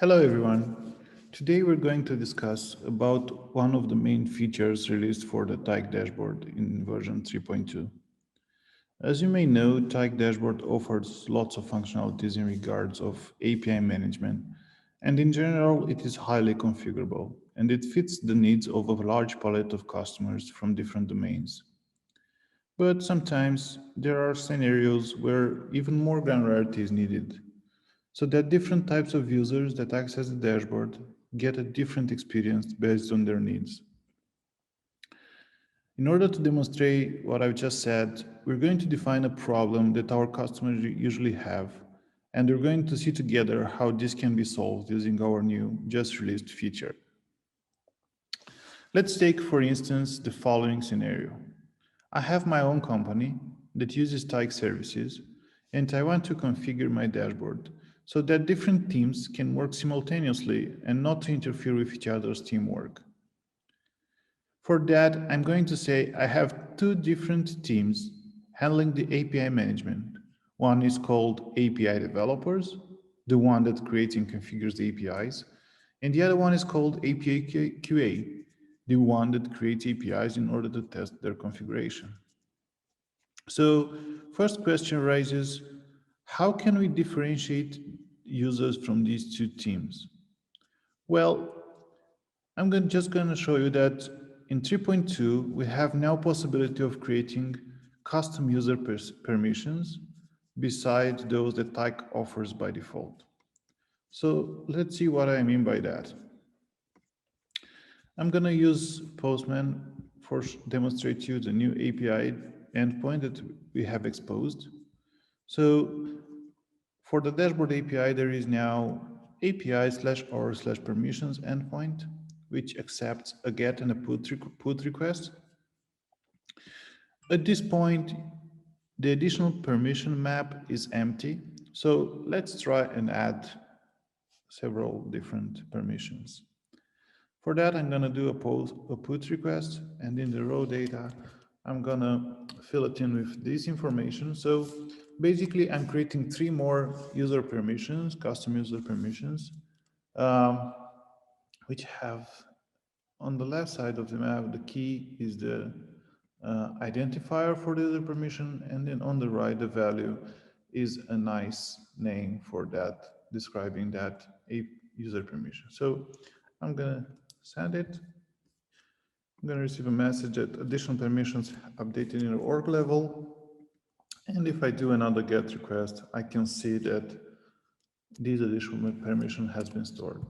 Hello everyone. Today we're going to discuss about one of the main features released for the Tyke dashboard in version 3.2. As you may know, Tyke dashboard offers lots of functionalities in regards of API management, and in general it is highly configurable and it fits the needs of a large palette of customers from different domains. But sometimes there are scenarios where even more granularity is needed so that different types of users that access the dashboard get a different experience based on their needs. In order to demonstrate what I've just said, we're going to define a problem that our customers usually have, and we're going to see together how this can be solved using our new just released feature. Let's take, for instance, the following scenario. I have my own company that uses Tyke services, and I want to configure my dashboard so that different teams can work simultaneously and not interfere with each other's teamwork. For that, I'm going to say I have two different teams handling the API management. One is called API developers, the one that creates and configures the APIs, and the other one is called API QA, the one that creates APIs in order to test their configuration. So, first question arises, how can we differentiate users from these two teams? Well, just going to show you that in 3.2, we have now possibility of creating custom user permissions beside those that Tyke offers by default. So let's see what I mean by that. I'm going to use Postman for demonstrate you the new API endpoint that we have exposed. So for the dashboard API, there is now API/or/permissions endpoint, which accepts a get and a put request. At this point, the additional permission map is empty. So let's try and add several different permissions. For that, I'm going to do a put request, and in the raw data, I'm going to fill it in with this information. So basically, I'm creating three more user permissions, custom user permissions, which have on the left side of the map, the key is the identifier for the user permission, and then on the right, the value is a nice name for that, describing that user permission. So I'm going to send it. I'm going to receive a message that additional permissions updated in the org level. And if I do another GET request, I can see that this additional permission has been stored.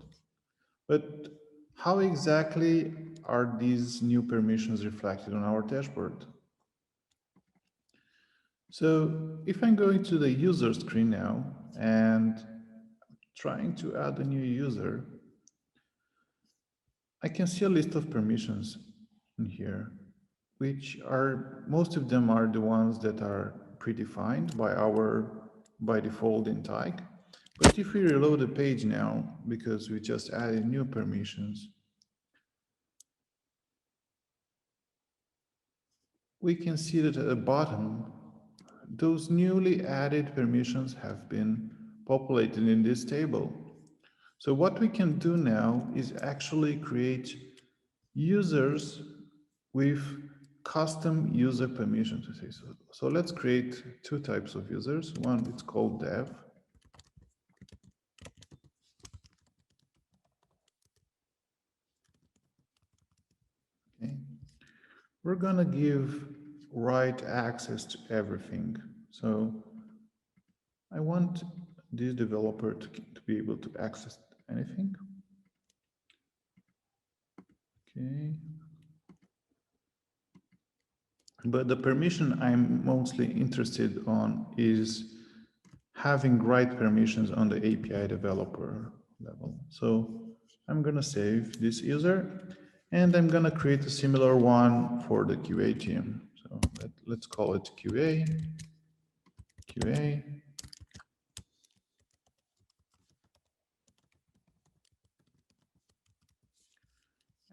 But how exactly are these new permissions reflected on our dashboard? So if I'm going to the user screen now and trying to add a new user, I can see a list of permissions in here, which are, most of them are the ones that are predefined by default in Tyke. But if we reload the page now, because we just added new permissions, we can see that at the bottom, those newly added permissions have been populated in this table. So what we can do now is actually create users with custom user permissions. So let's create two types of users. One, it's called dev. Okay. We're gonna give write access to everything. So I want this developer to be able to access anything. Okay. But the permission I'm mostly interested on is having write permissions on the API developer level. So I'm going to save this user, and I'm going to create a similar one for the QA team. So let's call it QA.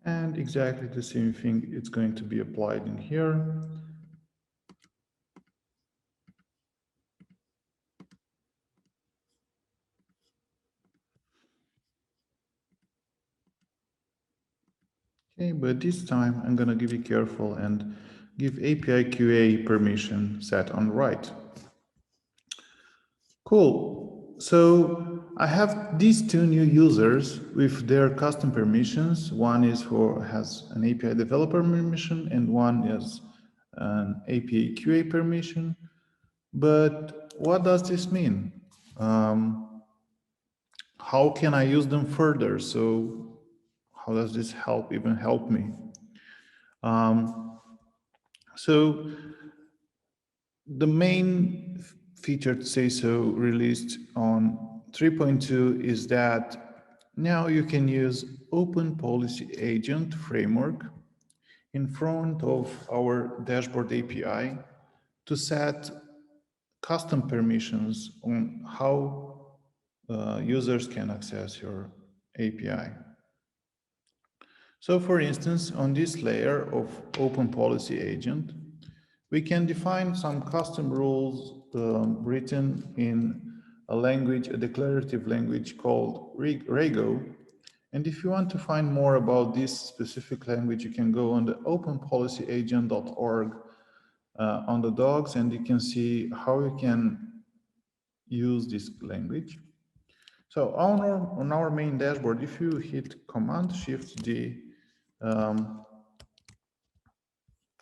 And exactly the same thing, it's going to be applied in here. Okay, but this time I'm gonna be careful and give API QA permission set on right. Cool. So I have these two new users with their custom permissions. One has an API developer permission and one is an API QA permission. But what does this mean? How can I use them further? So how does this even help me? So the main feature to say so released on 3.2 is that now you can use Open Policy Agent framework in front of our dashboard API to set custom permissions on how users can access your API. So for instance, on this layer of Open Policy Agent, we can define some custom rules written in a declarative language called Rego. And if you want to find more about this specific language, you can go on the openpolicyagent.org on the docs, and you can see how you can use this language. So on our main dashboard, if you hit Command-Shift-D,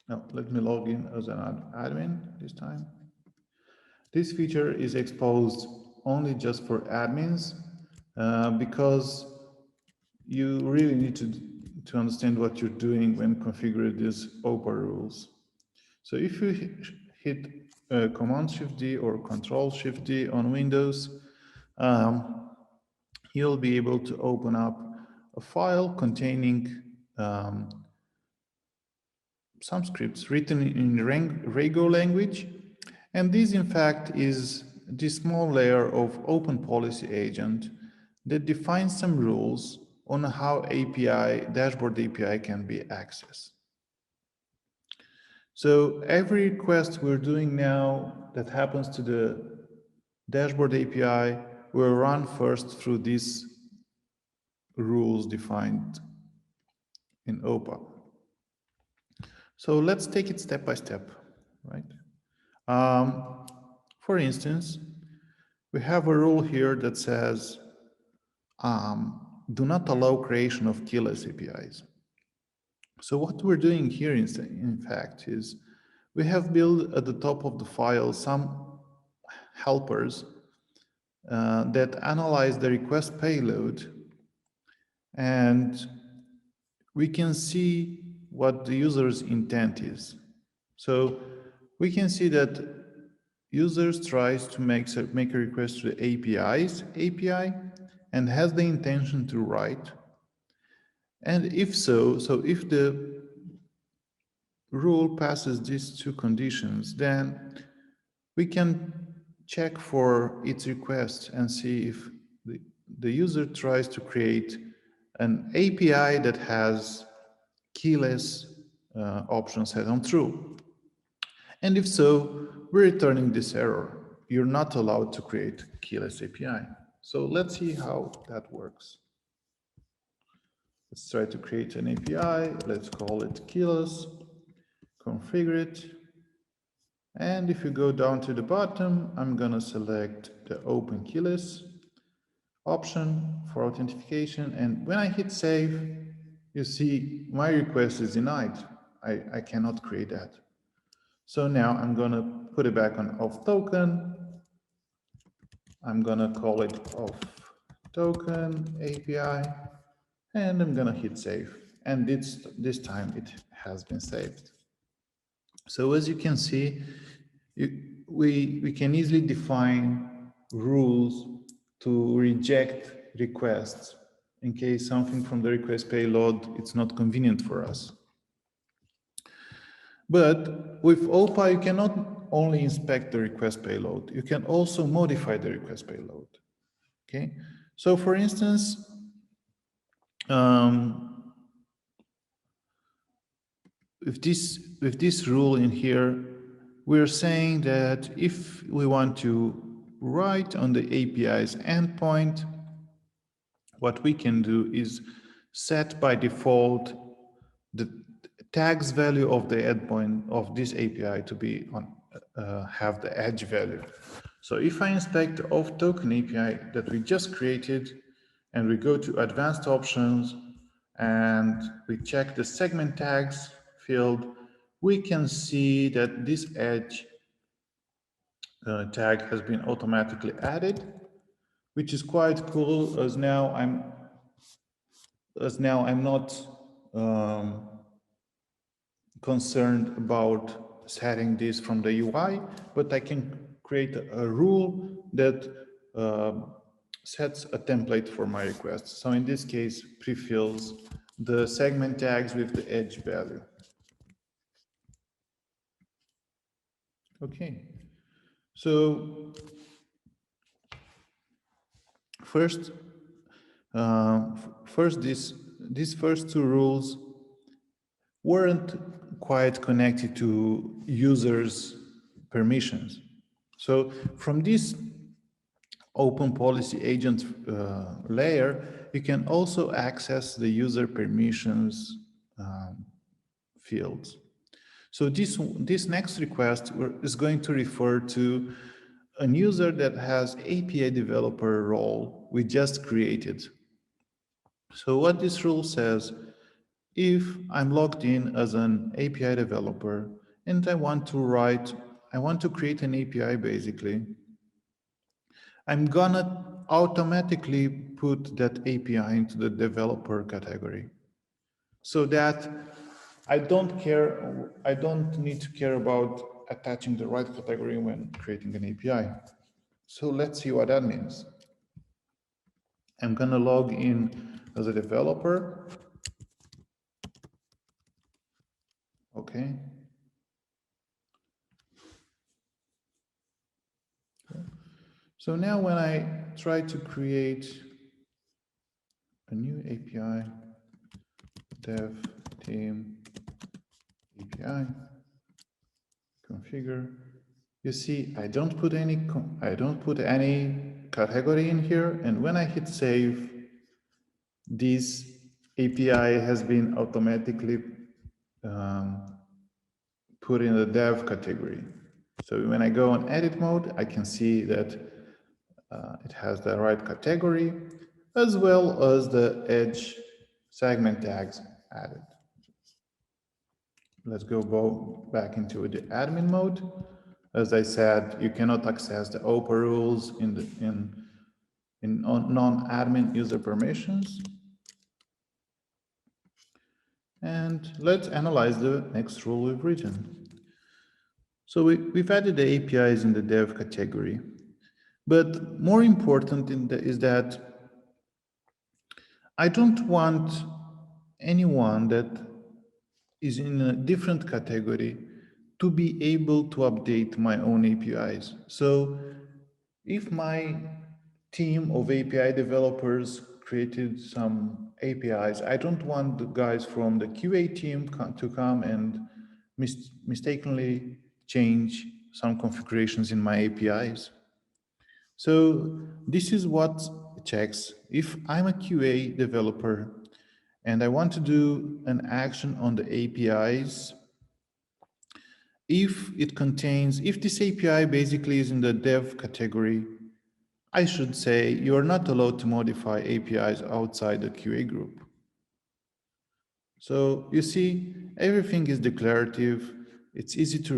now let me log in as an admin this time. This feature is exposed only just for admins because you really need to understand what you're doing when configuring these OPA rules. So if you hit Command-Shift-D or Control-Shift-D on Windows, you'll be able to open up a file containing some scripts written in Rego language. And this, in fact, is this small layer of Open Policy Agent that defines some rules on how dashboard API can be accessed. So every request we're doing now that happens to the dashboard API will run first through these rules defined in OPA. So let's take it step by step, right? For instance, we have a rule here that says, do not allow creation of keyless APIs. So what we're doing here, in fact, is we have built at the top of the file some helpers that analyze the request payload, and we can see what the user's intent is. So we can see that users tries to make a request to the API and has the intention to write. And if so if the rule passes these two conditions, then we can check for its request and see if the user tries to create an API that has keyless option set on true. And if so, we're returning this error. You're not allowed to create keyless API. So let's see how that works. Let's try to create an API. Let's call it keyless, configure it. And if you go down to the bottom, I'm going to select the open keyless option for authentication. And when I hit save, you see my request is denied. I cannot create that. So now I'm going to put it back on auth token. I'm going to call it auth token API, and I'm going to hit save. And this time it has been saved. So as you can see, we can easily define rules to reject requests in case something from the request payload it's not convenient for us. But with OPA, you cannot only inspect the request payload, you can also modify the request payload. Okay, so for instance, with this rule in here, we're saying that if we want to write on the API's endpoint, what we can do is set by default the tags value of the endpoint of this API to be on have the edge value. So if I inspect the auth token API that we just created, and we go to advanced options, and we check the segment tags field, we can see that this edge tag has been automatically added, which is quite cool, as now I'm not concerned about setting this from the UI, but I can create a rule that sets a template for my request. So in this case, pre-fills the segment tags with the edge value. Okay, so first, these first two rules weren't quite connected to users' permissions. So from this open policy agent layer, you can also access the user permissions fields. So this next request is going to refer to a user that has API developer role we just created. So what this rule says, if I'm logged in as an API developer and I want to create an API basically, I'm gonna automatically put that API into the developer category so that I don't need to care about attaching the right category when creating an API. So let's see what that means. I'm gonna log in as a developer. Okay. So now when I try to create a new API, dev team API, configure, you see I don't put any category in here, and when I hit save, this API has been automatically put in the dev category. So when I go on edit mode, I can see that it has the right category as well as the edge segment tags added. Let's go back into the admin mode. As I said, you cannot access the OPA rules in non-admin user permissions. And let's analyze the next rule we've written. So we've added the APIs in the dev category, but more important is that I don't want anyone that is in a different category to be able to update my own APIs. So if my team of API developers created some APIs, I don't want the guys from the QA team to come and mistakenly change some configurations in my APIs. So this is what checks. If I'm a QA developer and I want to do an action on the APIs, if this API basically is in the dev category, I should say you are not allowed to modify APIs outside the QA group. So you see, everything is declarative. It's easy to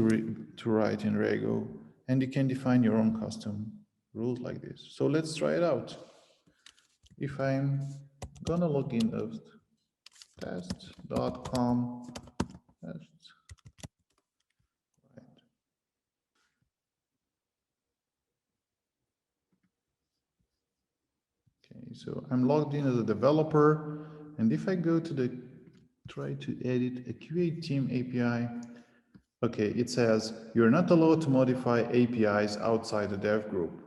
write in Rego, and you can define your own custom rules like this. So let's try it out. If I'm gonna log in as test.com, okay, so I'm logged in as a developer, and if I go to try to edit a QA team API, okay, it says you're not allowed to modify APIs outside the dev group.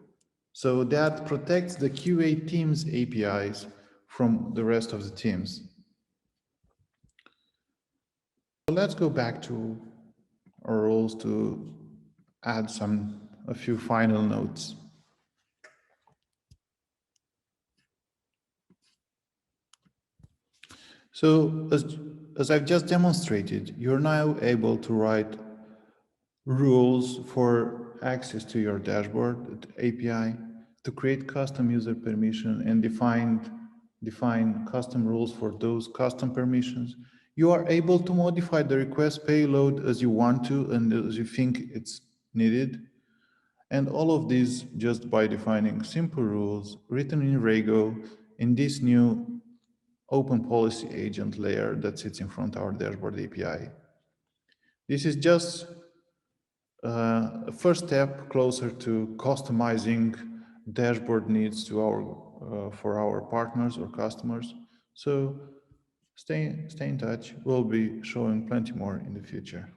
So that protects the QA team's APIs from the rest of the teams. So let's go back to our rules to add a few final notes. So as I've just demonstrated, you're now able to write rules for access to your dashboard API, to create custom user permission and define custom rules for those custom permissions. You are able to modify the request payload as you want to and as you think it's needed. And all of this just by defining simple rules written in Rego in this new open policy agent layer that sits in front of our dashboard API. This is just a first step closer to customizing dashboard needs to for our partners or customers. So stay in touch. We'll be showing plenty more in the future.